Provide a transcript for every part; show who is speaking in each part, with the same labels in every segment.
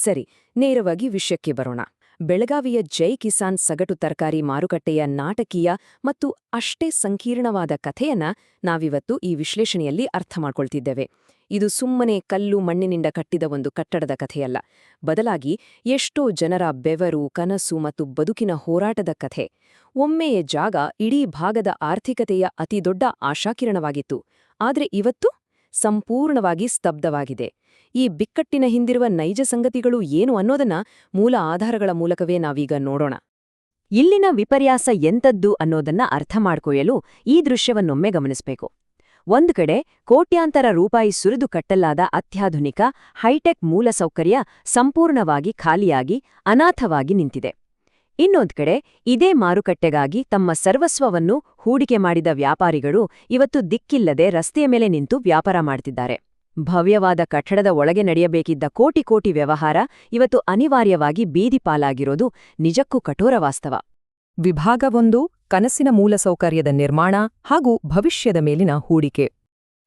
Speaker 1: ಸರಿ, ನೇರವಾಗಿ ವಿಷಯಕ್ಕೆ ಬರೋಣ. ಬೆಳಗಾವಿಯ ಜೈ ಕಿಸಾನ್ ಸಗಟು ತರಕಾರಿ ಮಾರುಕಟ್ಟೆಯ ನಾಟಕೀಯ ಮತ್ತು ಅಷ್ಟೇ ಸಂಕೀರ್ಣವಾದ ಕಥೆಯನ್ನ ನಾವಿವತ್ತು ಈ ವಿಶ್ಲೇಷಣೆಯಲ್ಲಿ ಅರ್ಥ ಮಾಡ್ಕೊಳ್ತಿದ್ದೇವೆ. ಇದು ಸುಮ್ಮನೆ ಕಲ್ಲು ಮಣ್ಣಿನಿಂದ ಕಟ್ಟಿದ ಒಂದು ಕಟ್ಟಡದ ಕಥೆಯಲ್ಲ. ಬದಲಾಗಿ ಎಷ್ಟೋ ಜನರ ಬೆವರು, ಕನಸು ಮತ್ತು ಬದುಕಿನ ಹೋರಾಟದ ಕಥೆ. ಒಮ್ಮೆಯ ಜಾಗ ಇಡೀ ಭಾಗದ ಆರ್ಥಿಕತೆಯ ಅತಿದೊಡ್ಡ ಆಶಾಕಿರಣವಾಗಿತ್ತು. ಆದ್ರೆ ಇವತ್ತು ಸಂಪೂರ್ಣವಾಗಿ ಸ್ತಬ್ಧವಾಗಿದೆ. ಈ ಬಿಕ್ಕಟ್ಟಿನ ಹಿಂದಿರುವ ನೈಜ ಸಂಗತಿಗಳು ಏನು ಅನ್ನೋದನ್ನ ಮೂಲ ಆಧಾರಗಳ ಮೂಲಕವೇ ನಾವೀಗ ನೋಡೋಣ. ಇಲ್ಲಿನ ವಿಪರ್ಯಾಸ ಎಂತದ್ದು ಅನ್ನೋದನ್ನ ಅರ್ಥ ಮಾಡ್ಕೊಳ್ಳಲು ಈ ದೃಶ್ಯವನ್ನೊಮ್ಮೆ ಗಮನಿಸಬೇಕು. ಒಂದು ಕಡೆ ಕೋಟ್ಯಾಂತರ ರೂಪಾಯಿ ಸುರಿದು ಕಟ್ಟಲಾದ ಅತ್ಯಾಧುನಿಕ ಹೈಟೆಕ್ ಮೂಲಸೌಕರ್ಯ ಸಂಪೂರ್ಣವಾಗಿ ಖಾಲಿಯಾಗಿ ಅನಾಥವಾಗಿ ನಿಂತಿದೆ. ಇನ್ನೊಂದು ಕಡೆ ಇದೇ ಮಾರುಕಟ್ಟೆಗಾಗಿ ತಮ್ಮ ಸರ್ವಸ್ವವನ್ನು ಹೂಡಿಕೆ ಮಾಡಿದ ವ್ಯಾಪಾರಿಗಳು ಇವತ್ತು ದಿಕ್ಕಿಲ್ಲದೆ ರಸ್ತೆಯ ಮೇಲೆ ನಿಂತು ವ್ಯಾಪಾರ ಮಾಡ್ತಿದ್ದಾರೆ. ಭವ್ಯವಾದ ಕಟ್ಟಡದ ಒಳಗೆ ನಡೆಯಬೇಕಿದ್ದ ಕೋಟಿ ಕೋಟಿ ವ್ಯವಹಾರ ಇವತ್ತು ಅನಿವಾರ್ಯವಾಗಿ ಬೀದಿ ಪಾಲಾಗಿರೋದು ನಿಜಕ್ಕೂ ಕಠೋರ ವಾಸ್ತವ.
Speaker 2: ವಿಭಾಗ 1: ಕನಸಿನ ಮೂಲಸೌಕರ್ಯದ ನಿರ್ಮಾಣ ಹಾಗೂ ಭವಿಷ್ಯದ ಮೇಲಿನ ಹೂಡಿಕೆ.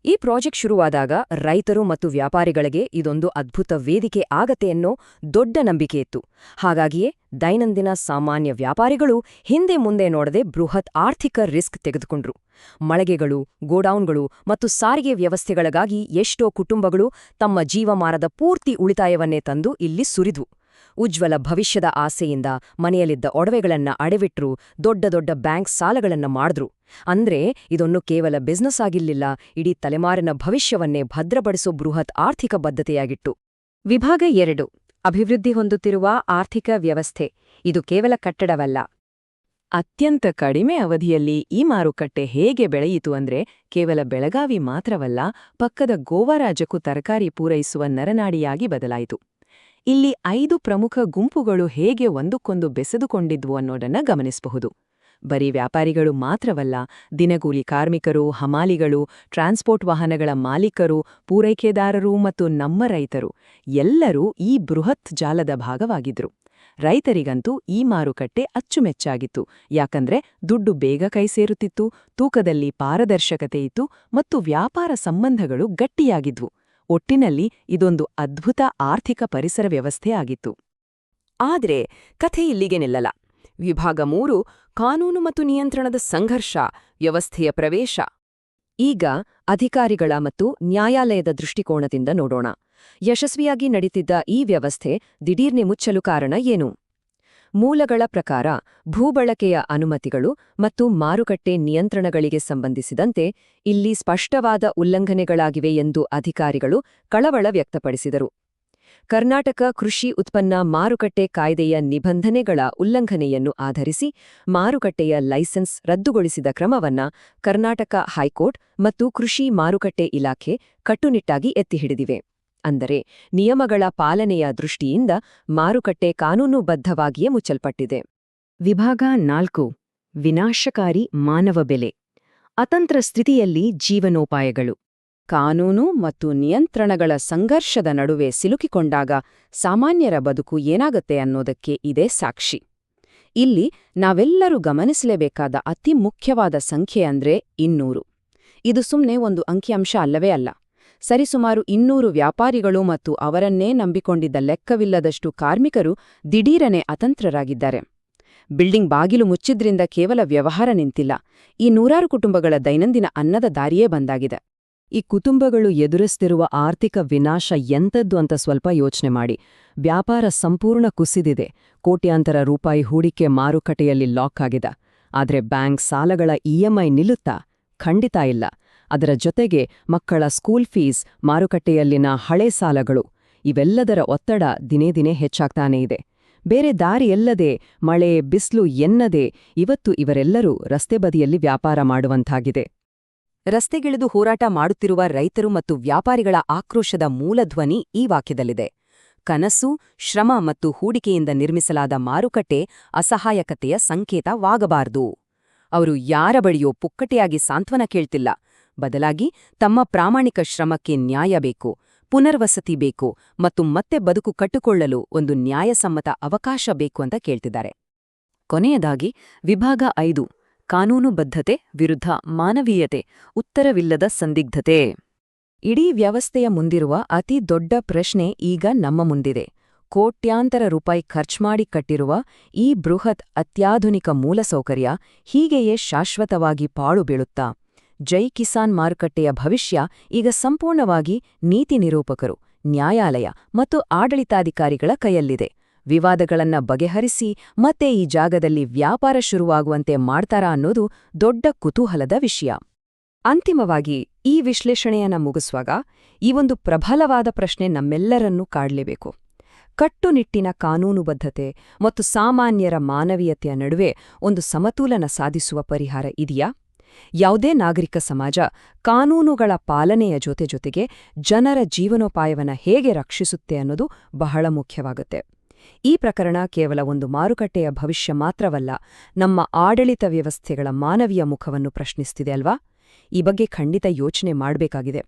Speaker 1: ಈ ಪ್ರಾಜೆಕ್ಟ್ ಶುರುವಾದಾಗ ರೈತರು ಮತ್ತು ವ್ಯಾಪಾರಿಗಳಿಗೆ ಇದೊಂದು ಅದ್ಭುತ ವೇದಿಕೆ ಆಗತ್ತೆ ಅನ್ನೋ ದೊಡ್ಡ ನಂಬಿಕೆಯಿತ್ತು. ಹಾಗಾಗಿಯೇ ದೈನಂದಿನ ಸಾಮಾನ್ಯ ವ್ಯಾಪಾರಿಗಳು ಹಿಂದೆ ಮುಂದೆ ನೋಡದೆ ಬೃಹತ್ ಆರ್ಥಿಕ ರಿಸ್ಕ್ ತೆಗೆದುಕೊಂಡ್ರು. ಮಳಿಗೆಗಳು, ಗೋಡೌನ್ಗಳು ಮತ್ತು ಸಾರಿಗೆ ವ್ಯವಸ್ಥೆಗಳಿಗಾಗಿ ಎಷ್ಟೋ ಕುಟುಂಬಗಳು ತಮ್ಮ ಜೀವಮಾನದ ಪೂರ್ತಿ ಉಳಿತಾಯವನ್ನೇ ತಂದು ಇಲ್ಲಿ ಸುರಿದ್ವು. ಉಜ್ವಲ ಭವಿಷ್ಯದ ಆಸೆಯಿಂದ ಮನೆಯಲ್ಲಿದ್ದ ಒಡವೆಗಳನ್ನ ಅಡವಿಟ್ರು, ದೊಡ್ಡ ದೊಡ್ಡ ಬ್ಯಾಂಕ್ ಸಾಲಗಳನ್ನ ಮಾಡಿದ್ರು. ಅಂದ್ರೆ ಇದೊಂದು ಕೇವಲ ಬಿಸ್ನೆಸ್ ಆಗಿರ್ಲಿಲ್ಲ, ಇಡೀ ತಲೆಮಾರಿನ ಭವಿಷ್ಯವನ್ನೇ ಭದ್ರಪಡಿಸೋ ಬೃಹತ್ ಆರ್ಥಿಕ ಬದ್ಧತೆಯಾಗಿತ್ತು. ವಿಭಾಗ 2: ಅಭಿವೃದ್ಧಿ ಹೊಂದುತ್ತಿರುವ ಆರ್ಥಿಕ ವ್ಯವಸ್ಥೆ. ಇದು ಕೇವಲ ಕಟ್ಟಡವಲ್ಲ.
Speaker 2: ಅತ್ಯಂತ ಕಡಿಮೆ ಅವಧಿಯಲ್ಲಿ ಈ ಮಾರುಕಟ್ಟೆ ಹೇಗೆ ಬೆಳೆಯಿತು ಅಂದ್ರೆ ಕೇವಲ ಬೆಳಗಾವಿ ಮಾತ್ರವಲ್ಲ, ಪಕ್ಕದ ಗೋವಾ ರಾಜ್ಯಕ್ಕೂ ತರಕಾರಿ ಪೂರೈಸುವ ನರನಾಡಿಯಾಗಿ ಬದಲಾಯಿತು. ಇಲ್ಲಿ 5 ಪ್ರಮುಖ ಗುಂಪುಗಳು ಹೇಗೆ ಒಂದಕ್ಕೊಂದು ಬೆಸೆದುಕೊಂಡಿದ್ವು ಅನ್ನೋದನ್ನ ಗಮನಿಸಬಹುದು. ಬರೀ ವ್ಯಾಪಾರಿಗಳು ಮಾತ್ರವಲ್ಲ, ದಿನಗೂಲಿ ಕಾರ್ಮಿಕರು, ಹಮಾಲಿಗಳು, ಟ್ರಾನ್ಸ್ಪೋರ್ಟ್ ವಾಹನಗಳ ಮಾಲೀಕರು, ಪೂರೈಕೆದಾರರು ಮತ್ತು ನಮ್ಮ ರೈತರು ಎಲ್ಲರೂ ಈ ಬೃಹತ್ ಜಾಲದ ಭಾಗವಾಗಿದ್ರು. ರೈತರಿಗಂತೂ ಈ ಮಾರುಕಟ್ಟೆ ಅಚ್ಚುಮೆಚ್ಚಾಗಿತ್ತು. ಯಾಕಂದ್ರೆ ದುಡ್ಡು ಬೇಗ ಕೈ ಸೇರುತ್ತಿತ್ತು, ತೂಕದಲ್ಲಿ ಪಾರದರ್ಶಕತೆ ಇತ್ತು ಮತ್ತು ವ್ಯಾಪಾರ ಸಂಬಂಧಗಳು ಗಟ್ಟಿಯಾಗಿದ್ವು. ಒಟ್ಟಿನಲ್ಲಿ ಇದೊಂದು ಅದ್ಭುತ ಆರ್ಥಿಕ ಪರಿಸರ ವ್ಯವಸ್ಥೆ ಆಗಿತ್ತು.
Speaker 1: ಆದ್ರೆ ಕಥೆ ಇಲ್ಲಿಗೆ ನಿಲ್ಲಲ್ಲ. ವಿಭಾಗ 3: ಕಾನೂನು ಮತ್ತು ನಿಯಂತ್ರಣದ ಸಂಘರ್ಷ, ವ್ಯವಸ್ಥೆಯ ಪ್ರವೇಶ. ಈಗ ಅಧಿಕಾರಿಗಳ ಮತ್ತು ನ್ಯಾಯಾಲಯದ ದೃಷ್ಟಿಕೋನದಿಂದ ನೋಡೋಣ. ಯಶಸ್ವಿಯಾಗಿ ನಡೀತಿದ್ದ ಈ ವ್ಯವಸ್ಥೆ ದಿಢೀರ್ನೆ ಮುಚ್ಚಲು ಕಾರಣ ಏನು? ಮೂಲಗಳ ಪ್ರಕಾರ ಭೂಬಳಕೆಯ ಅನುಮತಿಗಳು ಮತ್ತು ಮಾರುಕಟ್ಟೆ ನಿಯಂತ್ರಣಗಳಿಗೆ ಸಂಬಂಧಿಸಿದಂತೆ ಇಲ್ಲಿ ಸ್ಪಷ್ಟವಾದ ಉಲ್ಲಂಘನೆಗಳಾಗಿವೆ ಎಂದು ಅಧಿಕಾರಿಗಳು ಕಳವಳ ವ್ಯಕ್ತಪಡಿಸಿದರು. ಕರ್ನಾಟಕ ಕೃಷಿ ಉತ್ಪನ್ನ ಮಾರುಕಟ್ಟೆ ಕಾಯ್ದೆಯ ನಿಬಂಧನೆಗಳ ಉಲ್ಲಂಘನೆಯನ್ನು ಆಧರಿಸಿ ಮಾರುಕಟ್ಟೆಯ ಲೈಸೆನ್ಸ್ ರದ್ದುಗೊಳಿಸಿದ ಕ್ರಮವನ್ನ ಕರ್ನಾಟಕ ಹೈಕೋರ್ಟ್ ಮತ್ತು ಕೃಷಿ ಮಾರುಕಟ್ಟೆ ಇಲಾಖೆ ಕಟ್ಟುನಿಟ್ಟಾಗಿ ಎತ್ತಿಹಿಡಿದಿವೆ. ಅಂದರೆ ನಿಯಮಗಳ ಪಾಲನೆಯ ದೃಷ್ಟಿಯಿಂದ ಮಾರುಕಟ್ಟೆ ಕಾನೂನುಬದ್ಧವಾಗಿಯೇ ಮುಚ್ಚಲ್ಪಟ್ಟಿದೆ. ವಿಭಾಗ 4: ವಿನಾಶಕಾರಿ ಮಾನವ ಬೆಲೆ, ಅತಂತ್ರ ಸ್ಥಿತಿಯಲ್ಲಿ ಜೀವನೋಪಾಯಗಳು. ಕಾನೂನು ಮತ್ತು ನಿಯಂತ್ರಣಗಳ ಸಂಘರ್ಷದ ನಡುವೆ ಸಿಲುಕಿಕೊಂಡಾಗ ಸಾಮಾನ್ಯರ ಬದುಕು ಏನಾಗತ್ತೆ ಅನ್ನೋದಕ್ಕೆ ಇದೇ ಸಾಕ್ಷಿ. ಇಲ್ಲಿ ನಾವೆಲ್ಲರೂ ಗಮನಿಸಲೇಬೇಕಾದ ಅತಿ ಮುಖ್ಯವಾದ ಸಂಖ್ಯೆ ಅಂದ್ರೆ 200. ಇದು ಸುಮ್ಮನೆ ಒಂದು ಅಂಕಿಅಂಶ ಅಲ್ಲವೇ ಅಲ್ಲ. ಸರಿಸುಮಾರು 200 ವ್ಯಾಪಾರಿಗಳು ಮತ್ತು ಅವರನ್ನೇ ನಂಬಿಕೊಂಡಿದ್ದ ಲೆಕ್ಕವಿಲ್ಲದಷ್ಟು ಕಾರ್ಮಿಕರು ದಿಢೀರನೆ ಅತಂತ್ರರಾಗಿದ್ದಾರೆ. ಬಿಲ್ಡಿಂಗ್ ಬಾಗಿಲು ಮುಚ್ಚಿದ್ರಿಂದ ಕೇವಲ ವ್ಯವಹಾರ ನಿಂತಿಲ್ಲ, ಈ 100 ಕುಟುಂಬಗಳ ದೈನಂದಿನ ಅನ್ನದ ದಾರಿಯೇ ಬಂದಾಗಿದೆ.
Speaker 2: ಈ ಕುಟುಂಬಗಳು ಎದುರಿಸ್ತಿರುವ ಆರ್ಥಿಕ ವಿನಾಶ ಎಂತದ್ದು ಅಂತ ಸ್ವಲ್ಪ ಯೋಚನೆ ಮಾಡಿ. ವ್ಯಾಪಾರ ಸಂಪೂರ್ಣ ಕುಸಿದಿದೆ, ಕೋಟ್ಯಾಂತರ ರೂಪಾಯಿ ಹೂಡಿಕೆ ಮಾರುಕಟ್ಟೆಯಲ್ಲಿ ಲಾಕ್ ಆಗಿದೆ. ಆದ್ರೆ ಬ್ಯಾಂಕ್ ಸಾಲಗಳ ಇಎಂಐ ನಿಲ್ಲುತ್ತಾ? ಖಂಡಿತ ಇಲ್ಲ. ಅದರ ಜೊತೆಗೆ ಮಕ್ಕಳ ಸ್ಕೂಲ್ ಫೀಸ್, ಮಾರುಕಟ್ಟೆಯಲ್ಲಿನ ಹಳೆ ಸಾಲಗಳು, ಇವೆಲ್ಲದರ ಒತ್ತಡ ದಿನೇ ದಿನೇ ಹೆಚ್ಚಾಗ್ತಾನೇ ಇದೆ. ಬೇರೆ ದಾರಿಯಲ್ಲದೆ, ಮಳೆ ಬಿಸಿಲು ಎನ್ನದೆ ಇವತ್ತು ಇವರೆಲ್ಲರೂ ರಸ್ತೆ ಬದಿಯಲ್ಲಿ ವ್ಯಾಪಾರ ಮಾಡುವಂತಾಗಿದೆ.
Speaker 1: ರಸ್ತೆಗಿಳಿದು ಹೋರಾಟ ಮಾಡುತ್ತಿರುವ ರೈತರು ಮತ್ತು ವ್ಯಾಪಾರಿಗಳ ಆಕ್ರೋಶದ ಮೂಲಧ್ವನಿ ಈ ವಾಕ್ಯದಲ್ಲಿದೆ. ಕನಸು, ಶ್ರಮ ಮತ್ತು ಹೂಡಿಕೆಯಿಂದ ನಿರ್ಮಿಸಲಾದ ಮಾರುಕಟ್ಟೆ ಅಸಹಾಯಕತೆಯ ಸಂಕೇತವಾಗಬಾರದು. ಅವರು ಯಾರ ಬಳಿಯೋ ಪುಕ್ಕಟೆಯಾಗಿ ಸಾಂತ್ವನ ಕೇಳ್ತಿಲ್ಲ, ಬದಲಾಗಿ ತಮ್ಮ ಪ್ರಾಮಾಣಿಕ ಶ್ರಮಕ್ಕೆ ನ್ಯಾಯ ಬೇಕು, ಪುನರ್ವಸತಿ ಬೇಕು ಮತ್ತು ಮತ್ತೆ ಬದುಕು ಕಟ್ಟಿಕೊಳ್ಳಲು ಒಂದು ನ್ಯಾಯಸಮ್ಮತ ಅವಕಾಶ ಬೇಕು ಅಂತ ಕೇಳ್ತಿದ್ದಾರೆ. ಕೊನೆಯದಾಗಿ ವಿಭಾಗ 5: ಕಾನೂನುಬದ್ಧತೆ ವಿರುದ್ಧ ಮಾನವೀಯತೆ, ಉತ್ತರವಿಲ್ಲದ ಸಂದಿಗ್ಧತೆ. ಇಡೀ ವ್ಯವಸ್ಥೆಯ ಮುಂದಿರುವ ಅತಿ ದೊಡ್ಡ ಪ್ರಶ್ನೆ ಈಗ ನಮ್ಮ ಮುಂದಿದೆ. ಕೋಟ್ಯಾಂತರ ರೂಪಾಯಿ ಖರ್ಚು ಮಾಡಿ ಕಟ್ಟಿರುವ ಈ ಬೃಹತ್ ಅತ್ಯಾಧುನಿಕ ಮೂಲಸೌಕರ್ಯ ಹೀಗೆಯೇ ಶಾಶ್ವತವಾಗಿ ಪಾಳು ಬೀಳುತ್ತಾ? ಜೈ ಕಿಸಾನ್ ಮಾರುಕಟ್ಟೆಯ ಭವಿಷ್ಯ ಈಗ ಸಂಪೂರ್ಣವಾಗಿ ನೀತಿ ನಿರೂಪಕರು, ನ್ಯಾಯಾಲಯ ಮತ್ತು ಆಡಳಿತಾಧಿಕಾರಿಗಳ ಕೈಯಲ್ಲಿದೆ. ವಿವಾದಗಳನ್ನ ಬಗೆಹರಿಸಿ ಮತ್ತೆ ಈ ಜಾಗದಲ್ಲಿ ವ್ಯಾಪಾರ ಶುರುವಾಗುವಂತೆ ಮಾಡ್ತಾರಾ ಅನ್ನೋದು ದೊಡ್ಡ ಕುತೂಹಲದ ವಿಷಯ. ಅಂತಿಮವಾಗಿ ಈ ವಿಶ್ಲೇಷಣೆಯನ್ನ ಮುಗಿಸುವಾಗ ಈ ಒಂದು ಪ್ರಬಲವಾದ ಪ್ರಶ್ನೆ ನಮ್ಮೆಲ್ಲರನ್ನೂ ಕಾಡಲೇಬೇಕು. ಕಟ್ಟುನಿಟ್ಟಿನ ಕಾನೂನುಬದ್ಧತೆ ಮತ್ತು ಸಾಮಾನ್ಯರ ಮಾನವೀಯತೆಯ ನಡುವೆ ಒಂದು ಸಮತೋಲನ ಸಾಧಿಸುವ ಪರಿಹಾರ ಇದೆಯಾ? ಯಾವುದೇ ನಾಗರಿಕ ಸಮಾಜ ಕಾನೂನುಗಳ ಪಾಲನೆಯ ಜೊತೆಗೆ ಜನರ ಜೀವನೋಪಾಯವನ್ನ ಹೇಗೆ ರಕ್ಷಿಸುತ್ತೆ ಅನ್ನೋದು ಬಹಳ ಮುಖ್ಯವಾಗುತ್ತೆ. ಈ ಪ್ರಕರಣ ಕೇವಲ ಒಂದು ಮಾರುಕಟ್ಟೆಯ ಭವಿಷ್ಯ ಮಾತ್ರವಲ್ಲ, ನಮ್ಮ ಆಡಳಿತ ವ್ಯವಸ್ಥೆಗಳ ಮಾನವೀಯ ಮುಖವನ್ನು ಪ್ರಶ್ನಿಸ್ತಿದೆ ಅಲ್ವಾ? ಈ ಬಗ್ಗೆ ಖಂಡಿತ ಯೋಚನೆ ಮಾಡಬೇಕಾಗಿದೆ.